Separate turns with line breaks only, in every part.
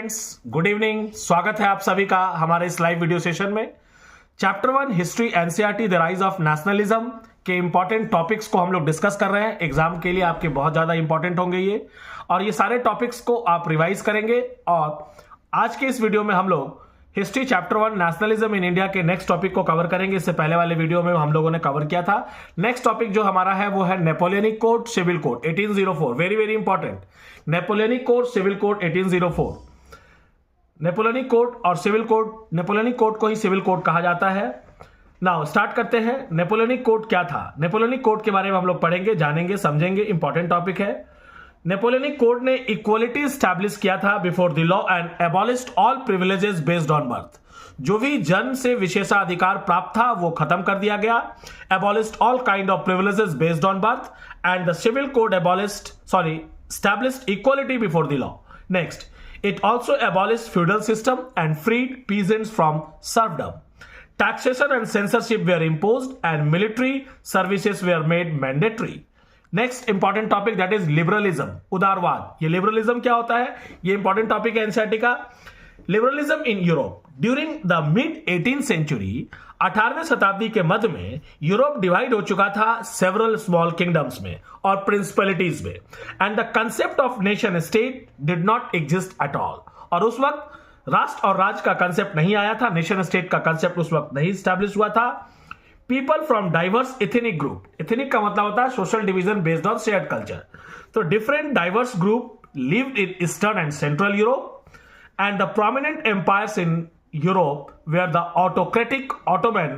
Friends, good evening. स्वागत है आप सभी का हमारे इस लाइव वीडियो सेशन में। Chapter 1 history NCERT the rise of nationalism के इंपॉर्टेंट टॉपिक्स को हम लोग डिस्कस कर रहे हैं। एग्जाम के लिए आपके बहुत ज्यादा इंपॉर्टेंट होंगे ये, और ये सारे टॉपिक्स को आप रिवाइज करेंगे। और आज के इस वीडियो में हम लोग history chapter 1 nationalism in India के नेक्स्ट टॉपिक को कवर करेंगे। इससे पहले वाले वीडियो में हम लोगों ने कवर किया था। नेक्स्ट टॉपिक जो हमारा है वो है Napoleonic code civil code 1804। Very very important, Napoleonic code civil code 1804। Napoleonic code और सिविल कोड, नेपोलियनिक कोड को ही सिविल कोड कहा जाता है। नाउ स्टार्ट करते हैं। नेपोलियनिक कोड क्या था? नेपोलियनिक कोड के बारे में हम लोग पढ़ेंगे, जानेंगे, समझेंगे। इंपॉर्टेंट टॉपिक है। नेपोलियनिक कोड ने इक्वलिटी स्टैब्लिश किया था before the law and abolished all privileges based on birth. जो भी जन्म से विशेषाधिकार प्राप्त था वो खत्म कर दिया गया। Abolished all kind of privileges based on birth and the civil code established equality before the law. Next, it also abolished feudal system and freed peasants from serfdom. Taxation and censorship were imposed and military services were made mandatory. Next important topic, that is liberalism, उदारवाद। ये liberalism क्या होता है? ये important topic है NCERT का। Liberalism in Europe during the mid 18th century, 18वीं शताब्दी के मध्य में यूरोप डिवाइड हो चुका था सेवरल स्मॉल किंगडम्स में और प्रिंसिपलिटीज में, and the concept of nation state did not exist at all. और उस वक्त राष्ट्र और राज्य का कंसेप्ट नहीं आया था, नेशन स्टेट का कंसेप्ट उस वक्त नहीं स्टैब्लिश हुआ था। People from diverse ethnic group, ethnic का मतलब होता है social division based on shared culture. तो different diverse group lived in eastern and central Europe, and the prominent empires in Europe were the autocratic Ottoman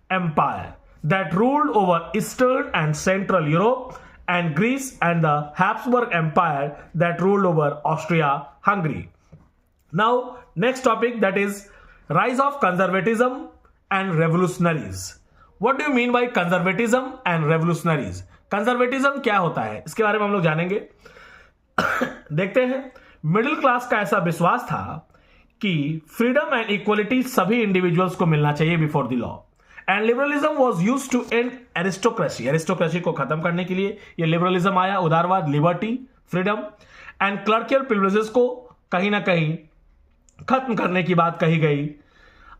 Empire that ruled over Eastern and Central Europe, and Greece, and the Habsburg Empire that ruled over Austria-Hungary. Now, next topic, that is rise of conservatism and revolutionaries. What do you mean by conservatism and revolutionaries? Conservatism क्या होता है, इसके बारे में हम लोग जानेंगे। देखते हैं। मिडिल क्लास का ऐसा विश्वास था कि फ्रीडम एंड इक्वलिटी सभी इंडिविजुअल्स को मिलना चाहिए before the law, and liberalism was used to end aristocracy. Aristocracy को खत्म करने के लिए ये लिबरलिज्म आया। उदारवाद, liberty, freedom and clerical privileges को कहीं ना कहीं खत्म करने की बात कही गई।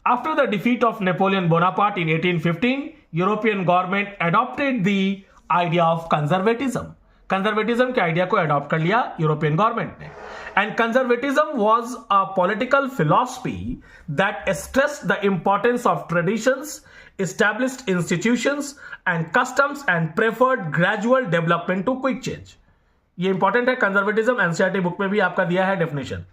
After the defeat of Napoleon Bonaparte in 1815, European government adopted the idea of conservatism. Conservatism के आइडिया को एडॉप्ट कर लिया यूरोपियन गवर्नमेंट ने। And conservatism was a political philosophy that stressed the importance of traditions, established institutions and customs and preferred gradual development to quick change. ये important है। Conservatism NCERT book में भी आपका दिया है डेफिनेशन।